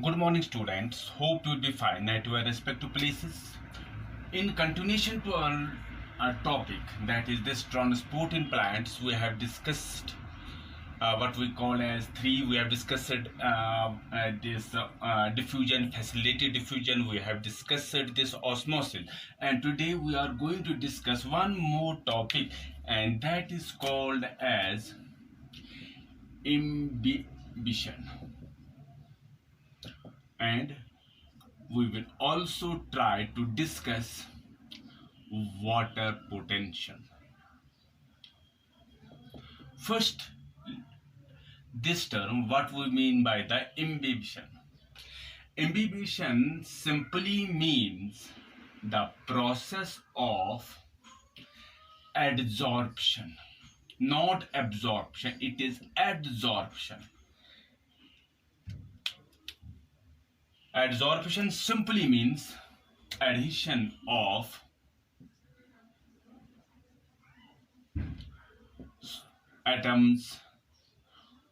Good morning, students. Hope you'll be fine at your respective places. In continuation to our topic, that is this transport in plants, we have discussed what we call as three. We have discussed this diffusion, facilitated diffusion. We have discussed this osmosis, and today we are going to discuss one more topic, and that is called as imbibition. And we will also try to discuss water potential. First, this term, what we mean by the imbibition. Imbibition simply means the process of adsorption, not absorption, it is adsorption. Adsorption simply means adhesion of atoms,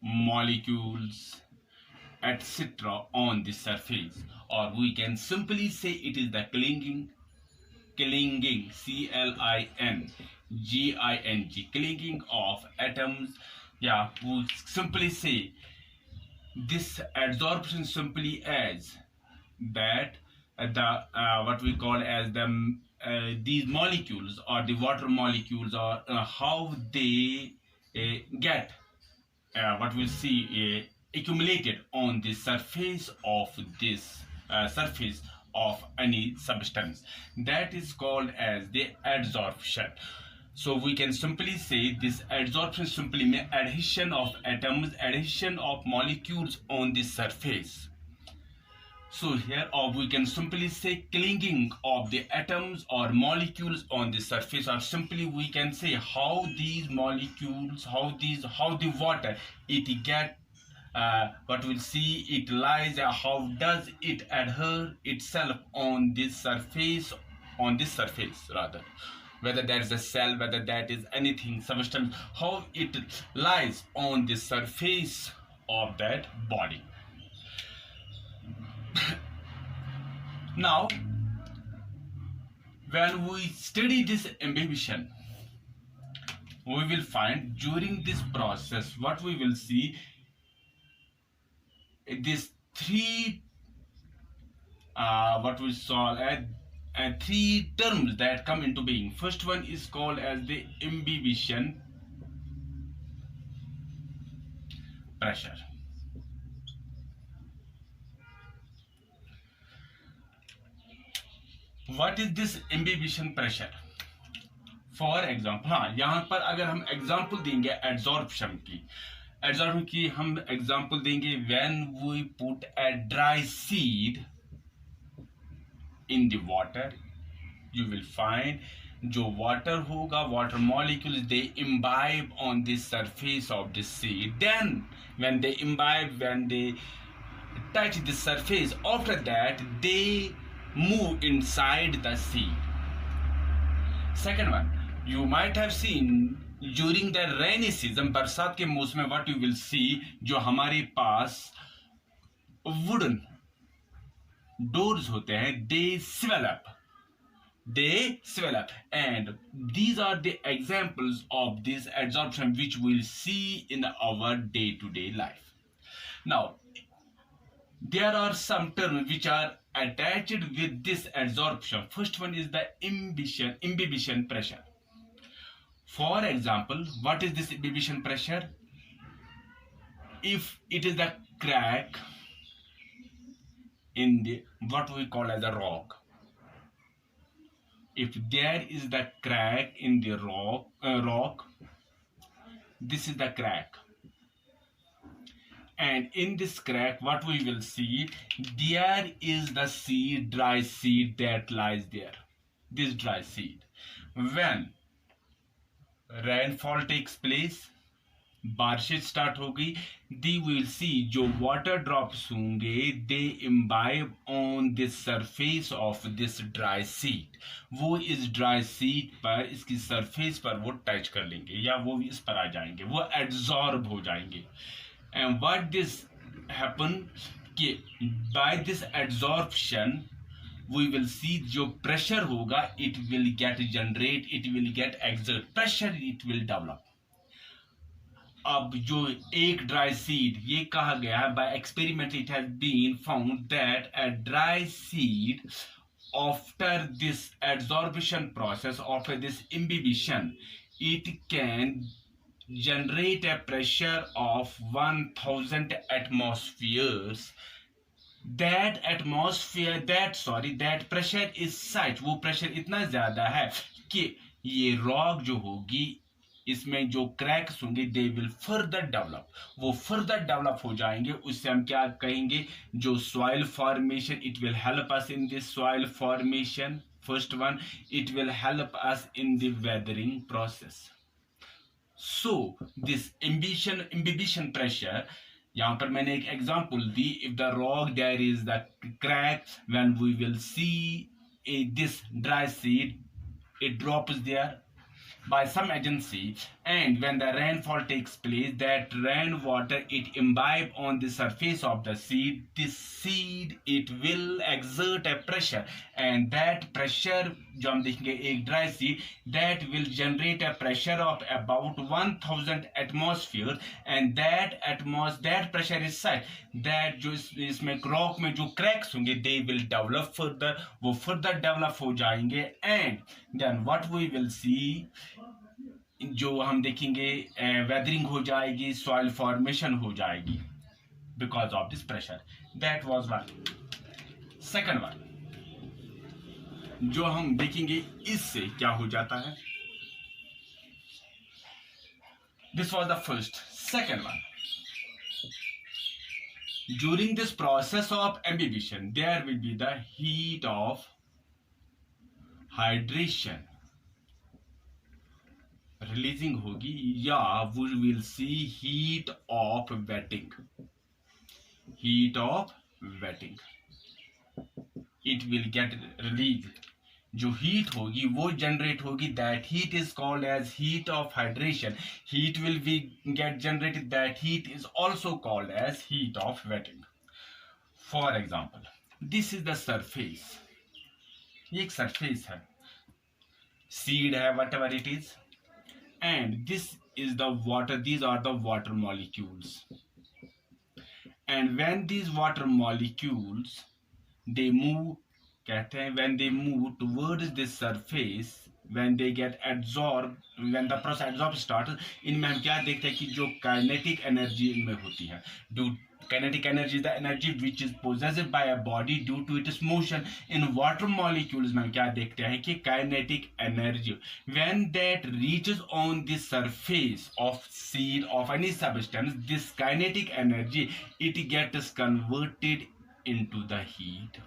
molecules, etc. on the surface, or we can simply say it is the clinging, clinging clinging of atoms. Yeah, we simply say this adsorption simply as that the what we call as the these molecules or the water molecules or how they get what we see accumulated on the surface of this surface of any substance, that is called as the adsorption. So we can simply say this adsorption simply means adhesion of atoms, adhesion of molecules on the surface. So here, or we can simply say clinging of the atoms or molecules on the surface, or simply we can say how these molecules, how the water it get what we'll see it lies, how does it adhere itself on this surface, rather, whether that is a cell, whether that is anything substance, how it lies on the surface of that body. Now, when we study this imbibition, we will find during this process what we will see, these three what we saw three terms that come into being. First one is called as the imbibition pressure. What is this imbibition pressure? For example, हाँ, यहाँ पर अगर हम example देंगे adsorption की हम example देंगे when we put a dry seed in the water, you will find जो वाटर होगा, water molecules they imbibe on the surface of the seed, then when they imbibe, when they touch the surface, after that they move inside the seed. Second one, you might have seen during the rainy season, बरसात के मौसम में what you will see, जो हमारे पास wooden doors होते हैं, they swell up, and these are the examples of this adsorption which we'll see in our day-to-day life. Now, there are some terms which are attached with this adsorption. First one is the imbibition pressure. For example, what is this imbibition pressure? If it is the crack in the what we call as a rock, if there is the crack in the rock, this is the crack. And in this crack, what we will see, there is the seed, dry seed that lies there. This dry seed. When rainfall takes place, बारिश start होगी, they will see जो water drops होंगे, they imbibe on this surface of this dry seed. वो इस dry seed पर, इसकी surface पर वो touch कर लेंगे या वो इस पर आ जाएंगे, वो absorb हो जाएंगे. And what this happen कि by this adsorption we will see जो pressure होगा it will get generate, it will get exert pressure, it will develop. अब जो एक ड्राई सीड, ये कहा गया है by experiment it has been found that a dry seed after this adsorption process, after this imbibition, it can generate a pressure of 1000 atmospheres. That atmosphere, that pressure is such, वो pressure इतना ज्यादा है कि ये rock जो होगी इसमें जो क्रैक्स होंगे दे विल फर्दर डेवलप, वो फर्दर डेवलप हो जाएंगे. उससे हम क्या कहेंगे, जो soil formation, it will help us in this soil formation. First one, it will help us in the weathering process. So this imbibition pressure, यहाँ पर मैंने एक एग्जांपल दी. If the rock there is the crack, when we will see this dry seed, it drops there by some agency, and when the rainfall takes place, that rainwater it imbibe on the surface of the seed. This seed it will exert a pressure, and that pressure जो हम देखेंगे एक dry seed, that will generate a pressure of about 1000 atmosphere, and that pressure is such that जो इसमें rock में जो cracks होंगे they will develop further, वो further develop हो जाएंगे. And then what we will see, जो हम देखेंगे वेदरिंग हो जाएगी, सॉइल फॉर्मेशन हो जाएगी because of this pressure. That was one. Second one जो हम देखेंगे, इससे क्या हो जाता है. This was the first. Second one, during this process of imbibition there will be the heat of hydration releasing होगी, या we will see heat of wetting. Heat of wetting it will get release. जो heat होगी वो generate होगी, that heat is called as heat of hydration. Heat will be get generated, that heat is also called as heat of wetting. For example, this is the surface. ये एक surface है, seed है, whatever it is, and this is the water, these are the water molecules. And when these water molecules they move, कहते हैं when they move towards this surface, when they get absorbed, when the process absorb starts, इनमें हम क्या देखते हैं कि जो kinetic energy इनमें होती है. Kinetic energy is the energy which is possessed by a body due to its motion. In water molecules में हम क्या देखते हैं कि kinetic energy, when that reaches on the surface of seed of any substance, this kinetic energy it gets converted into the heat.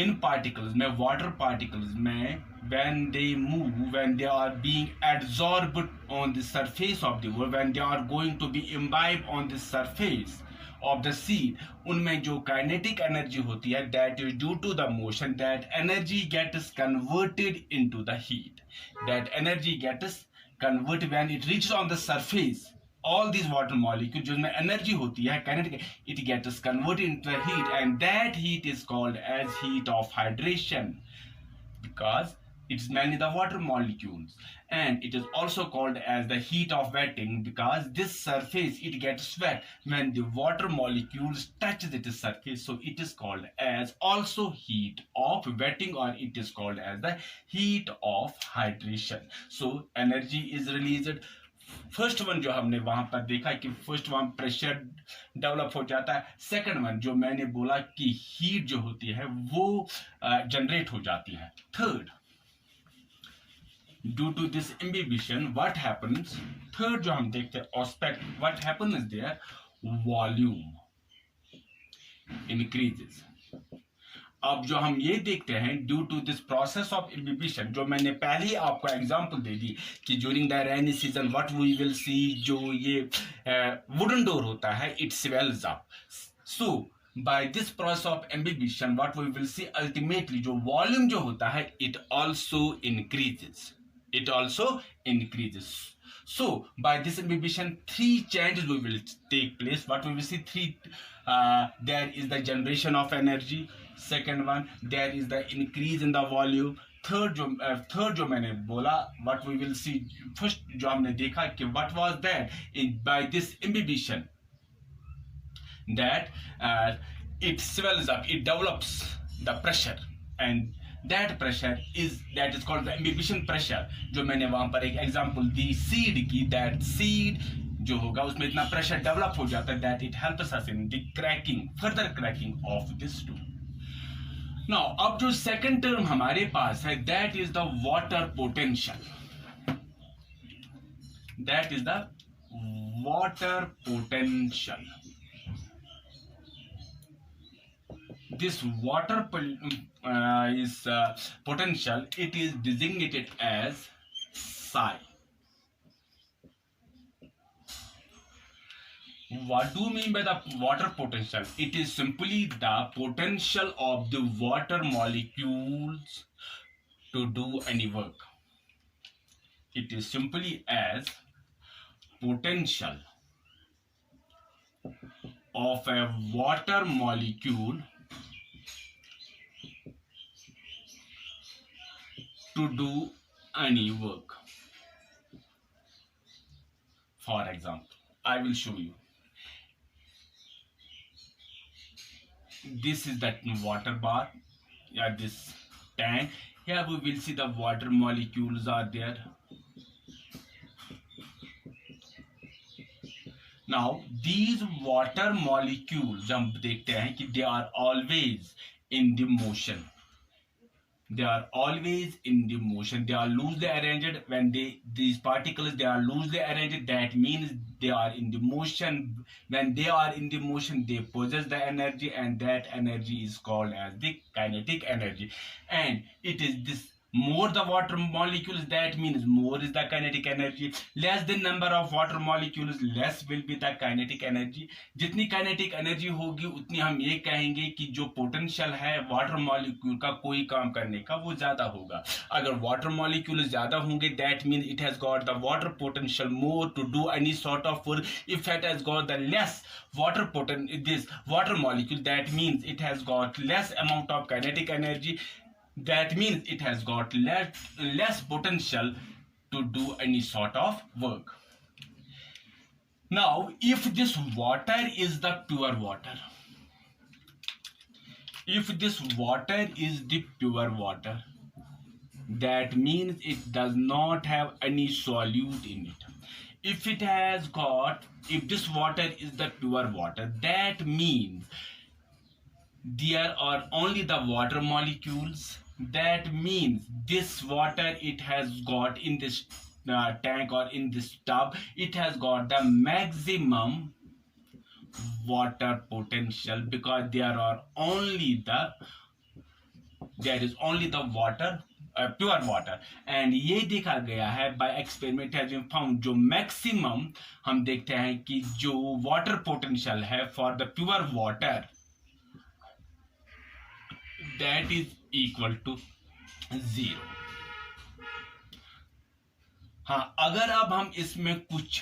In particles में, water particles में, when they move, when they are being adsorbed on the surface of the world, when they are going to be imbibed on the surface of the seed, उनमें जो kinetic energy होती है, that is due to the motion, that energy gets converted into the heat. That energy gets converted when it reaches on the surface. All these water molecules जिसमें energy होती है kinetic, it gets converted into the heat, and that heat is called as heat of hydration because it's mainly the water molecules. And it is also called as the heat of wetting because this surface it gets wet when the water molecules touch the surface, so it is called as also heat of wetting, or it is called as the heat of hydration. So energy is released. First one जो हमने वहां पर देखा कि first one pressure develop हो जाता है. Second one जो मैंने बोला कि हीट जो होती है वो जनरेट हो जाती है. Third, due to this imbibition what happens, third जो हम देखते हैं aspect, what happens is there volume increases. अब जो हम ये देखते हैं due to this process of imbibition, जो मैंने पहले ही आपको एग्जांपल दे दी कि during the rainy season what we will see, जो ये वुडन डोर होता है it swells up. So by this process of imbibition what we will see, ultimately जो वॉल्यूम जो होता है it also increases. So by this imbibition, three changes will take place. What we will see? Three. There is the generation of energy. Second one, there is the increase in the volume. Third जो मैंने बोला, what we will see, first जो हमने देखा कि what was that in by this imbibition, that it swells up, it develops the pressure, and that pressure is called the imbibition pressure. जो मैंने वहां पर एक एग्जांपल दी सीड की, that seed जो होगा उसमें इतना प्रेशर डेवलप हो जाता है that it helps us in the cracking, further cracking of this stone. Now अब जो सेकंड टर्म हमारे पास है, that is the water potential. That is the water potential. This water is potential. It is designated as psi. What do you mean by the water potential? It is simply the potential of the water molecules to do any work. It is simply as potential of a water molecule to do any work. For example, I will show you. This is that water bar, yeah, this tank. Here we will see the water molecules are there. Now these water molecules, हम देखते हैं कि they are always in the motion. They are always in the motion. They are loosely arranged. When these particles, they are loosely arranged, that means they are in the motion. When they are in the motion, they possess the energy, and that energy is called as the kinetic energy. And it is this, more the water molecules, that means more is the kinetic energy. Less the number of water molecules, less will be the kinetic energy. जितनी kinetic energy होगी उतनी हम ये कहेंगे कि जो potential है water molecule का कोई काम करने का वो ज्यादा होगा. अगर water molecules ज्यादा होंगे, that means it has got the water potential more to do any sort of work. If it has got the less this water molecule, that means it has got less amount of kinetic energy. That means it has got less potential to do any sort of work. Now, if this water is the pure water, if this water is the pure water, that means it does not have any solute in it. If this water is the pure water, that means there are only the water molecules. That means this water, it has got in this tank or in this tub, it has got the maximum water potential, because there is only the water, pure water. And ये देखा गया है by experiment has been found, जो maximum हम देखते हैं कि जो water potential है for the pure water, that is equal to 0. हाँ, अगर अब हम इसमें कुछ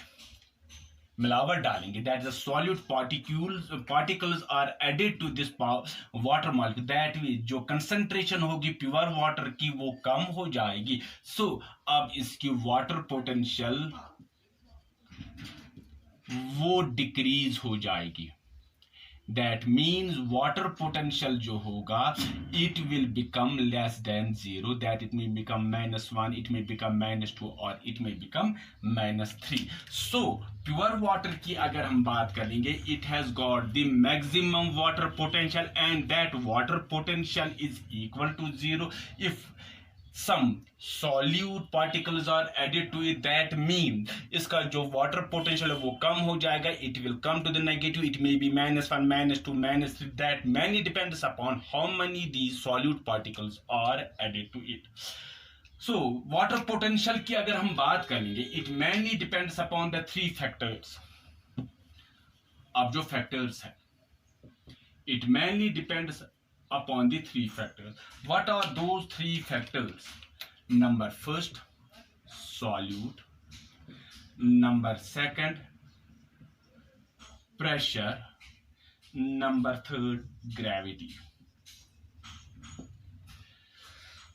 मिलावट डालेंगे, that the solute particles are added to this water molecule, that means जो concentration होगी pure water की वो कम हो जाएगी. So अब इसकी water potential वो decrease हो जाएगी. That means water potential जो होगा, it will become less than 0. That it may become -1, it may become -2, or it may become -3. So pure water की अगर हम बात करेंगे, it has got the maximum water potential, and that water potential is equal to 0. If some solute particles are added to it, that means इसका जो water potential है वो कम हो जाएगा. It will come to the negative. It may be -1, -2, -3. That mainly depends upon how many these solute particles are added to it. So water potential की अगर हम बात करेंगे, it mainly depends upon the 3 factors. अब जो factors है, it mainly depends upon the 3 factors. What are those 3 factors? Number first, solute. number second pressure, number third gravity.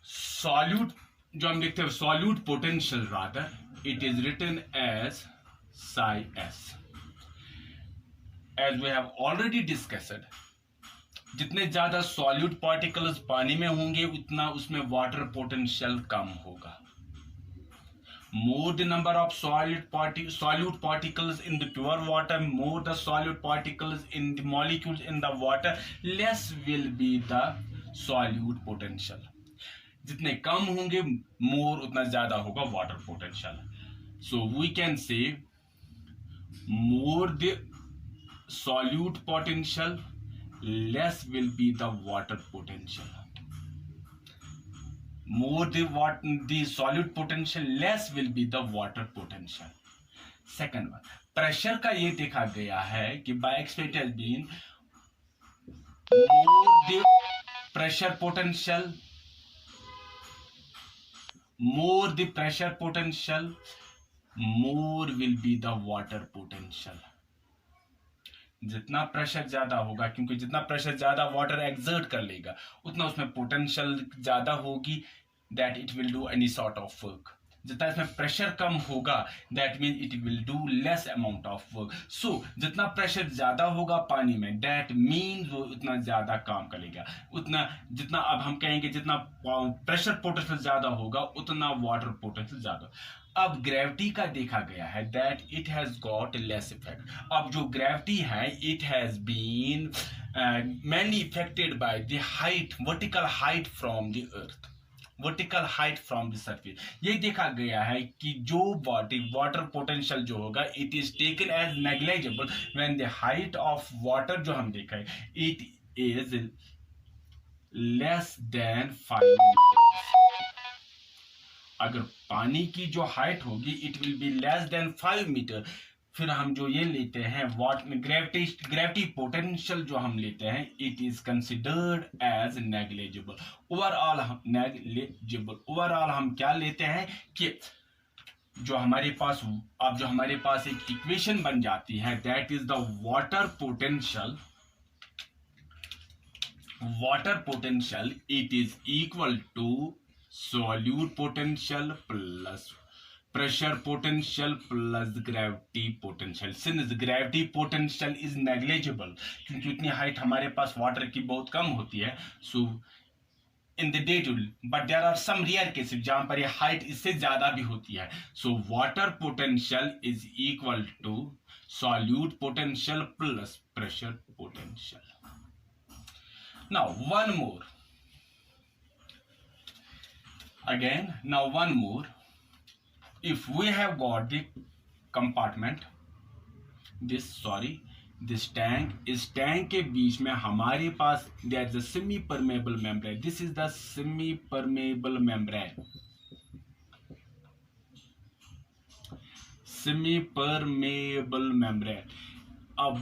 Solute जो हम लिखते हैं solute potential rather, it is written as psi s. As we have already discussed, जितने ज्यादा solute particles पानी में होंगे उतना उसमें water potential कम होगा. More the number of solute particles in the pure water, more the solute particles in the molecules in the water, less will be the solute potential. जितने कम होंगे more उतना ज्यादा होगा water potential. So we can say more the solute potential, less will be the water potential. More the solute potential, less will be the water potential. Second one, pressure का ये देखा गया है कि by experiment has been more the pressure potential, more the pressure potential, more will be the water potential. जितना pressure ज्यादा होगा, क्योंकि जितना प्रेशर ज्यादा वाटर एक्सर्ट कर लेगा उतना उसमें पोटेंशियल ज्यादा होगी, that it will do any sort of work. जितना इसमें प्रेशर कम होगा that mean it will do less amount of work. So जितना प्रेशर ज्यादा होगा पानी में दैट मीन वो उतना ज्यादा काम करेगा. उतना जितना अब हम कहेंगे जितना प्रेशर पोटेंशियल ज्यादा होगा उतना वाटर पोटेंशियल ज्यादा. अब ग्रेविटी का देखा गया है that it has got less effect. अब जो ग्रेविटी है it has been mainly affected by the height, vertical height from the earth, vertical height from the surface. ये देखा गया है कि जो water potential जो होगा it is taken as negligible when the height of water जो हम देखा है it is less than 5 meters. अगर पानी की जो हाइट होगी it will be less than 5 metre. फिर हम जो ये लेते हैं ग्रेविटी पोटेंशियल जो हम लेते हैं it is considered as negligible. Overall हम क्या लेते हैं कि जो हमारे पास अब जो हमारे पास एक इक्वेशन बन जाती है that is the water potential it is equal to solute potential plus pressure potential plus gravity potential. Since gravity potential is negligible, क्योंकि उतनी हाइट हमारे पास वाटर की बहुत कम होती है, so in the day to, but there are some rare cases जहां पर ये हाइट इससे ज्यादा भी होती है. So water potential is equal to solute potential plus pressure potential. Now one more. Again, now one more. If we have got the compartment, this tank, इस tank के बीच में हमारे पास there is a semi-permeable membrane. This is the semi-permeable membrane. Semi-permeable membrane.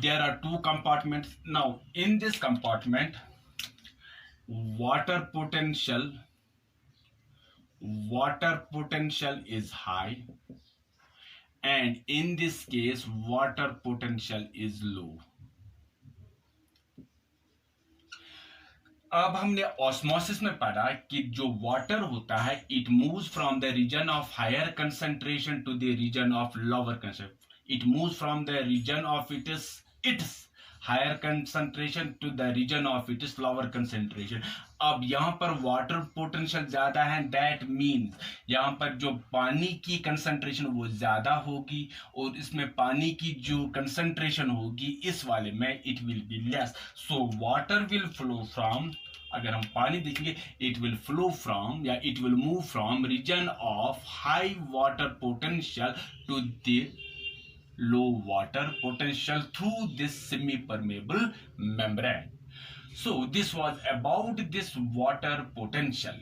There are two compartments. Now in this compartment, water potential is high, and in this case water potential is low. अब हमने osmosis में पढ़ा कि जो water होता है it moves from the region of higher concentration to the region of lower concentration. It moves from the region of its higher concentration to the region of its lower concentration. अब यहाँ पर water potential ज्यादा है that means यहाँ पर जो पानी की कंसंट्रेशन वो ज्यादा होगी और इसमें पानी की जो कंसंट्रेशन होगी इस वाले में it will be less. So water will flow from, अगर हम पानी देखेंगे इट विल फ्लो फ्रॉम या it will move from region of high water potential to the low water potential through this semi-permeable membrane. So this was about this water potential.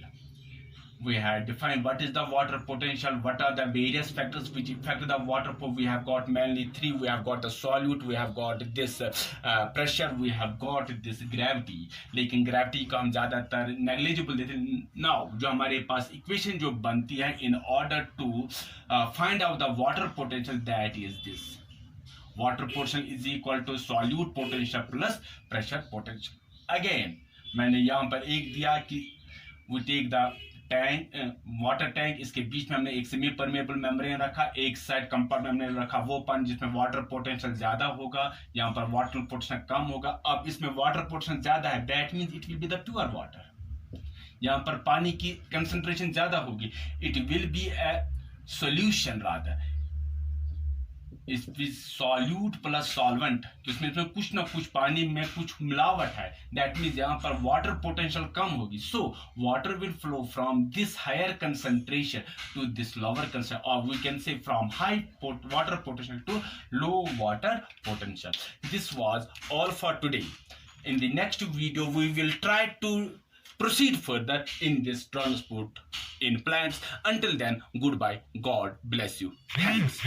we have defined what is the water potential, what are the various factors which affect the water. We have got mainly three. We have got the solute, we have got this pressure, we have got this gravity. लेकिन gravity को हम ज़्यादातर negligible देते हैं. Now जो हमारे पास equation जो बनती है in order to find out the water potential, that is this. Water potential is equal to solute potential plus pressure potential. Again मैंने यहाँ पर एक दिया कि we take the tank, water tank, इसके बीच में हमने एक सेमी परमेबल मेम्ब्रेन रखा, एक साइड कंपार्टमेंट में रखा वो पानी जिसमें वाटर पोटेंशियल ज्यादा होगा, यहाँ पर वाटर पोटेंशियल कम होगा. अब इसमें वाटर पोटेंशियल ज्यादा है, that means it will be the pure water. यहाँ पर पानी की कंसंट्रेशन ज्यादा होगी, it will B A solution rather. Solute plus solvent, इसमें कुछ ना कुछ पानी में कुछ मिलावट है, दैट मीन्स यहाँ पर वाटर पोटेंशियल कम होगी. So water will flow from this higher concentration to this lower concentration, और we can say from high water potential to low water potential. This was all for today. In the next video we will try to proceed further in this transport in plants. Until then, goodbye. God bless you. Thanks.